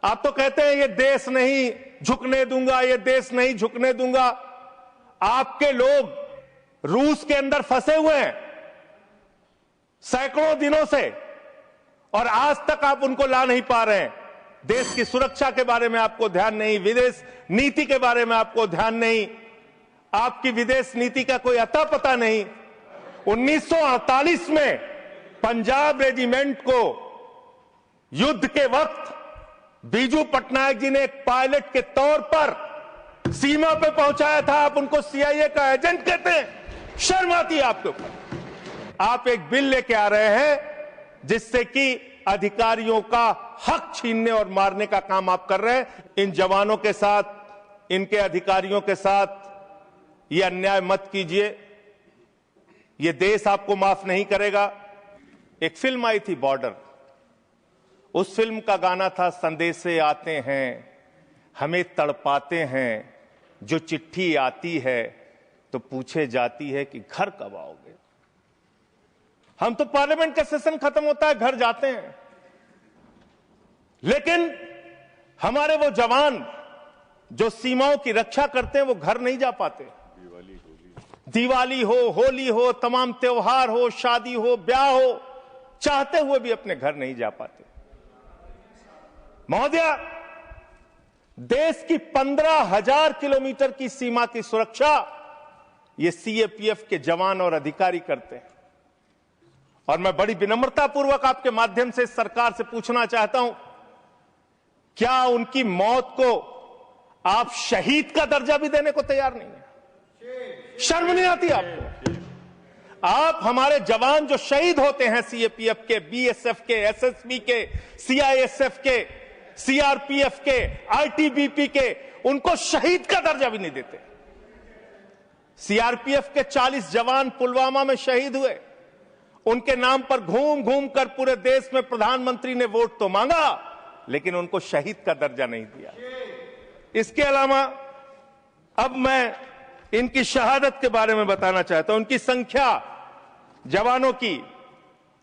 आप तो कहते हैं ये देश नहीं झुकने दूंगा, ये देश नहीं झुकने दूंगा। आपके लोग रूस के अंदर फंसे हुए हैं सैकड़ों दिनों से, और आज तक आप उनको ला नहीं पा रहे हैं। देश की सुरक्षा के बारे में आपको ध्यान नहीं, विदेश नीति के बारे में आपको ध्यान नहीं, आपकी विदेश नीति का कोई अता पता नहीं। 1948 में पंजाब रेजिमेंट को युद्ध के वक्त बीजू पटनायक जी ने एक पायलट के तौर पर सीमा पे पहुंचाया था। आप उनको सीआईए का एजेंट कहते हैं, शर्म आती है आपके ऊपर। आप एक बिल लेके आ रहे हैं जिससे कि अधिकारियों का हक छीनने और मारने का काम आप कर रहे हैं। इन जवानों के साथ, इनके अधिकारियों के साथ ये अन्याय मत कीजिए, ये देश आपको माफ नहीं करेगा। एक फिल्म आई थी बॉर्डर, उस फिल्म का गाना था, संदेशे आते हैं हमें तड़पाते हैं, जो चिट्ठी आती है तो पूछे जाती है कि घर कब आओगे। हम तो पार्लियामेंट का सेशन खत्म होता है घर जाते हैं, लेकिन हमारे वो जवान जो सीमाओं की रक्षा करते हैं वो घर नहीं जा पाते। दिवाली हो, होली हो, तमाम त्योहार हो, शादी हो, ब्याह हो, चाहते हुए भी अपने घर नहीं जा पाते। महोदया, देश की 15,000 किलोमीटर की सीमा की सुरक्षा ये सीएपीएफ के जवान और अधिकारी करते हैं। और मैं बड़ी विनम्रता पूर्वक आपके माध्यम से सरकार से पूछना चाहता हूं, क्या उनकी मौत को आप शहीद का दर्जा भी देने को तैयार नहीं है? शर्म नहीं आती आपको? आप हमारे जवान जो शहीद होते हैं सीएपीएफ के, बीएसएफ के, एसएसबी के, सीआईएसएफ के, सीआरपीएफ के, आईटीबीपी के, उनको शहीद का दर्जा भी नहीं देते। सीआरपीएफ के 40 जवान पुलवामा में शहीद हुए, उनके नाम पर घूम घूम कर पूरे देश में प्रधानमंत्री ने वोट तो मांगा, लेकिन उनको शहीद का दर्जा नहीं दिया। इसके अलावा अब मैं इनकी शहादत के बारे में बताना चाहता हूं। उनकी संख्या जवानों की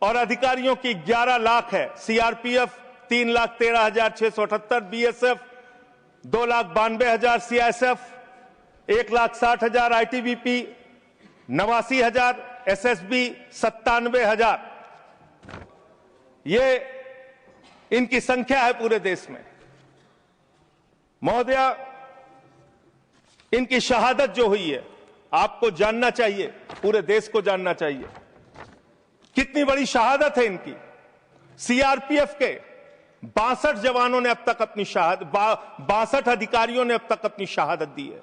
और अधिकारियों की 11 लाख है। CRPF 3,13,678, BSF 2,92,000, CISF 1,60,000, ITBP 89,000, SSB 97,000। ये इनकी संख्या है पूरे देश में। महोदया, इनकी शहादत जो हुई है आपको जानना चाहिए, पूरे देश को जानना चाहिए कितनी बड़ी शहादत है इनकी। सीआरपीएफ के 62 जवानों ने अब तक अपनी शहादत, 62 अधिकारियों ने अब तक अपनी शहादत दी है,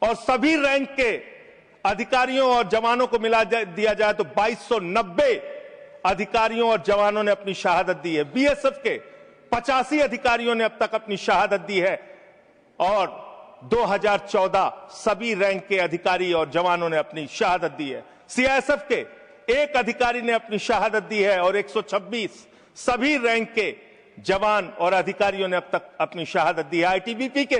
और सभी रैंक के अधिकारियों और जवानों को मिला दिया जाए तो 2290 अधिकारियों और जवानों ने अपनी शहादत दी है। बीएसएफ के 85 अधिकारियों ने अब तक अपनी शहादत दी है, और 2014 सभी रैंक के अधिकारी और जवानों ने अपनी शहादत दी है। सीआईएसएफ के 1 अधिकारी ने अपनी शहादत दी है, और 126 सभी रैंक के जवान और अधिकारियों ने अब तक अपनी शहादत दी है। आईटीबीपी के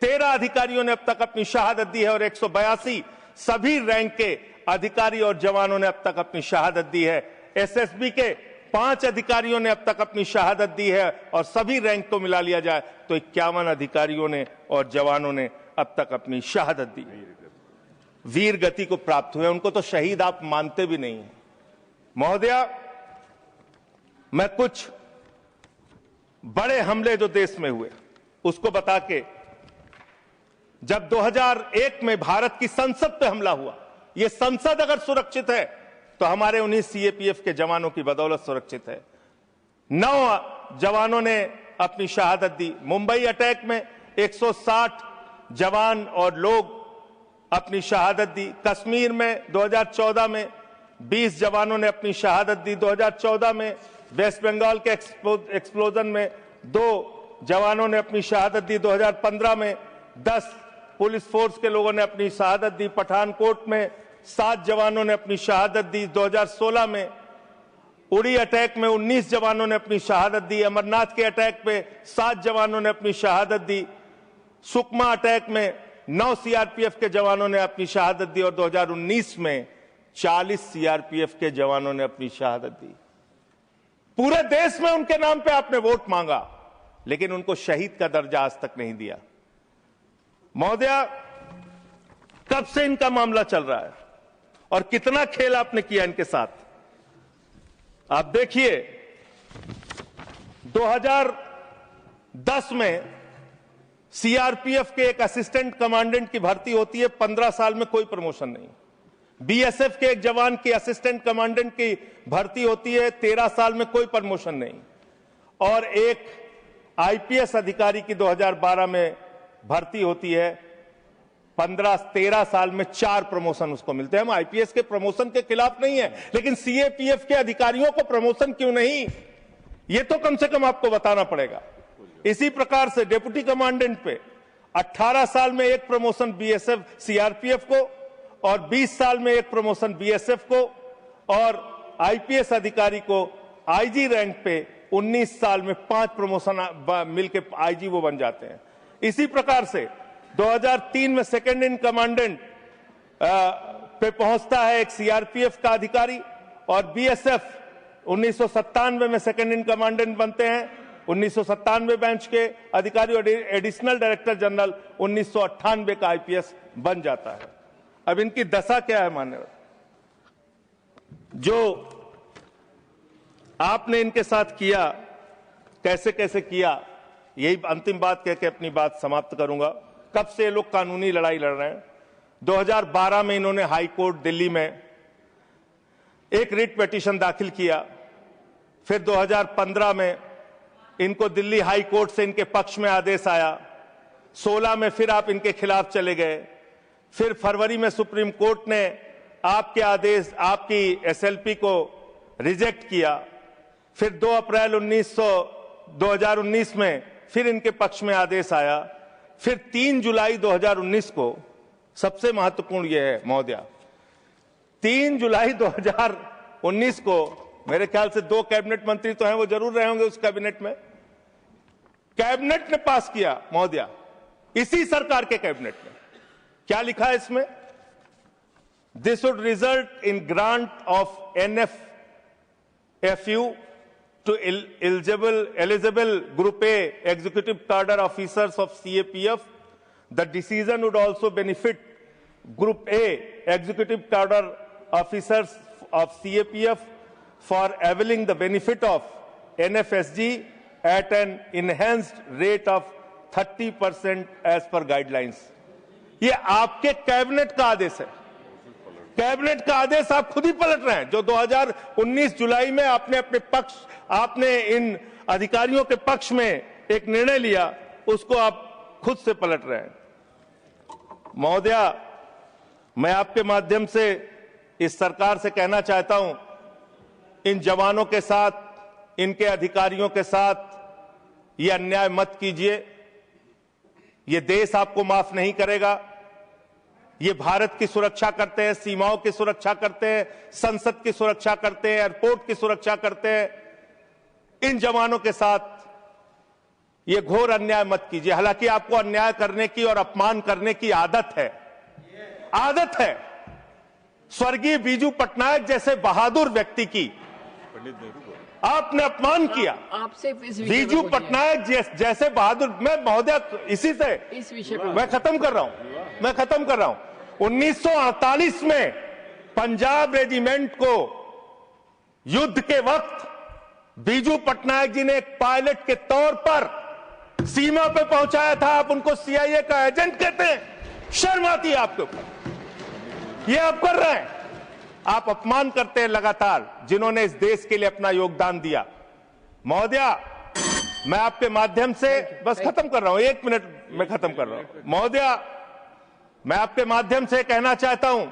13 अधिकारियों ने अब तक अपनी शहादत दी है, और 182 सभी रैंक के अधिकारी और जवानों ने अब तक अपनी शहादत दी है। एसएसबी के 5 अधिकारियों ने अब तक अपनी शहादत दी है, और सभी रैंक को मिला लिया जाए तो 51 अधिकारियों ने और जवानों ने अब तक अपनी शहादत दी। वीर गति को प्राप्त हुए, उनको तो शहीद आप मानते भी नहीं हैं। महोदया, मैं कुछ बड़े हमले जो देश में हुए उसको बता के, जब 2001 में भारत की संसद पे हमला हुआ, यह संसद अगर सुरक्षित है तो हमारे उन्हीं सीएपीएफ के जवानों की बदौलत सुरक्षित है। 9 जवानों ने अपनी शहादत दी। मुंबई अटैक में 160 जवान और लोग अपनी शहादत दी। कश्मीर में 2014 में 20 जवानों ने अपनी शहादत दी। 2014 में वेस्ट बंगाल के एक्सप्लोजन में 2 जवानों ने अपनी शहादत दी। 2015 में 10 पुलिस फोर्स के लोगों ने अपनी शहादत दी। पठानकोट में 7 जवानों ने अपनी शहादत दी। 2016 में उड़ी अटैक में 19 जवानों ने अपनी शहादत दी। अमरनाथ के अटैक में 7 जवानों ने अपनी शहादत दी। सुकमा अटैक में 9 सीआरपीएफ के जवानों ने अपनी शहादत दी, और 2019 में 40 सीआरपीएफ के जवानों ने अपनी शहादत दी। पूरे देश में उनके नाम पे आपने वोट मांगा, लेकिन उनको शहीद का दर्जा आज तक नहीं दिया। महोदया, कब से इनका मामला चल रहा है और कितना खेल आपने किया इनके साथ? आप देखिए, 2010 में सीआरपीएफ के एक असिस्टेंट कमांडेंट की भर्ती होती है, 15 साल में कोई प्रमोशन नहीं। बीएसएफ के एक जवान की असिस्टेंट कमांडेंट की भर्ती होती है, 13 साल में कोई प्रमोशन नहीं। और एक आईपीएस अधिकारी की 2012 में भर्ती होती है, 13 साल में 4 प्रमोशन उसको मिलते हैं। हम आईपीएस के प्रमोशन के खिलाफ नहीं है, लेकिन सीएपीएफ के अधिकारियों को प्रमोशन क्यों नहीं, ये तो कम से कम आपको बताना पड़ेगा। इसी प्रकार से डिप्टी कमांडेंट पे 18 साल में एक प्रमोशन बीएसएफ सीआरपीएफ को और 20 साल में एक प्रमोशन बीएसएफ को, और आईपीएस अधिकारी को आईजी रैंक पे 19 साल में 5 प्रमोशन मिलके आईजी वो बन जाते हैं। इसी प्रकार से 2003 में सेकंड इन कमांडेंट पे पहुंचता है एक सीआरपीएफ का अधिकारी, और बीएसएफ 1997 में सेकंड इन कमांडेंट बनते हैं, 1997 बैच के अधिकारी, और एडिशनल डायरेक्टर जनरल 1998 का आईपीएस बन जाता है। अब इनकी दशा क्या है मान्यवर? जो आपने इनके साथ किया, कैसे कैसे किया, यही अंतिम बात कह के अपनी बात समाप्त करूंगा। कब से ये लोग कानूनी लड़ाई लड़ रहे हैं? 2012 में इन्होंने हाई कोर्ट दिल्ली में एक रिट पिटीशन दाखिल किया। फिर 2015 में इनको दिल्ली हाई कोर्ट से इनके पक्ष में आदेश आया। 16 में फिर आप इनके खिलाफ चले गए। फिर फरवरी में सुप्रीम कोर्ट ने आपके आदेश, आपकी एसएलपी को रिजेक्ट किया। फिर 2 अप्रैल 2019 में फिर इनके पक्ष में आदेश आया। फिर 3 जुलाई 2019 को, सबसे महत्वपूर्ण यह है महोदया, 3 जुलाई 2019 को मेरे ख्याल से 2 कैबिनेट मंत्री तो हैं, वो जरूर रहे होंगे उस कैबिनेट में, कैबिनेट ने पास किया महोदया, इसी सरकार के कैबिनेट में। क्या लिखा है इसमें? This would result in grant of NFFU to eligible Group A executive cadre officers of CAPF. The decision would also benefit Group A executive cadre officers of CAPF for availing the benefit of NFSG at an enhanced rate of 30% as per guidelines. ये आपके cabinet का आदेश है। Cabinet का आदेश आप खुद ही पलट रहे हैं। जो 2019 जुलाई में आपने इन अधिकारियों के पक्ष में एक निर्णय लिया, उसको आप खुद से पलट रहे हैं। महोदया, मैं आपके माध्यम से इस सरकार से कहना चाहता हूं, इन जवानों के साथ, इनके अधिकारियों के साथ ये अन्याय मत कीजिए। ये देश आपको माफ नहीं करेगा। ये भारत की सुरक्षा करते हैं, सीमाओं की सुरक्षा करते हैं, संसद की सुरक्षा करते हैं, एयरपोर्ट की सुरक्षा करते हैं। इन जवानों के साथ ये घोर अन्याय मत कीजिए। हालांकि आपको अन्याय करने की और अपमान करने की आदत है, स्वर्गीय बीजू पटनायक जैसे बहादुर व्यक्ति की आपने अपमान किया। आपसे बीजू पटनायक जैसे बहादुर, मैं महोदया इसी से इस विषय पर मैं खत्म कर रहा हूं। 1948 में पंजाब रेजिमेंट को युद्ध के वक्त बीजू पटनायक जी ने एक पायलट के तौर पर सीमा पे पहुंचाया था। आप उनको सीआईए का एजेंट कहते हैं? शर्म आती है आपके ऊपर? ये आप कर रहे हैं। आप अपमान करते हैं लगातार जिन्होंने इस देश के लिए अपना योगदान दिया। महोदया, मैं आपके माध्यम से बस खत्म कर रहा हूं, 1 मिनट में खत्म कर रहा हूं। महोदया, मैं आपके माध्यम से कहना चाहता हूं,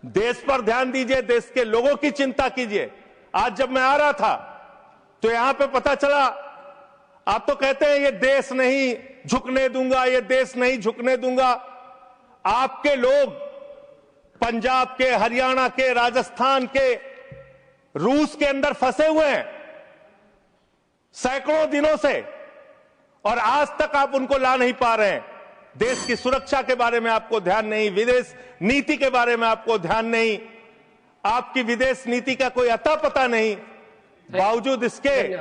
देश पर ध्यान दीजिए, देश के लोगों की चिंता कीजिए। आज जब मैं आ रहा था तो यहां पे पता चला, आप तो कहते हैं ये देश नहीं झुकने दूंगा, ये देश नहीं झुकने दूंगा। आपके लोग पंजाब के, हरियाणा के, राजस्थान के, रूस के अंदर फंसे हुए हैं सैकड़ों दिनों से, और आज तक आप उनको ला नहीं पा रहे हैं। देश की सुरक्षा के बारे में आपको ध्यान नहीं, विदेश नीति के बारे में आपको ध्यान नहीं, आपकी विदेश नीति का कोई अता पता नहीं। बावजूद इसके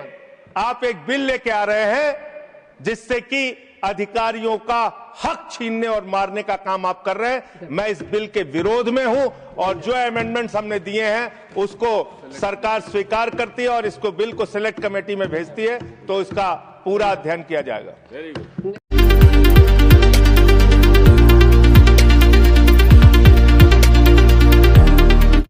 आप एक बिल लेके आ रहे हैं जिससे कि अधिकारियों का हक छीनने और मारने का काम आप कर रहे हैं। मैं इस बिल के विरोध में हूं और जो अमेंडमेंट्स हमने दिए हैं उसको सरकार स्वीकार करती है और इसको बिल को सिलेक्ट कमेटी में भेजती है तो इसका पूरा अध्ययन किया जाएगा।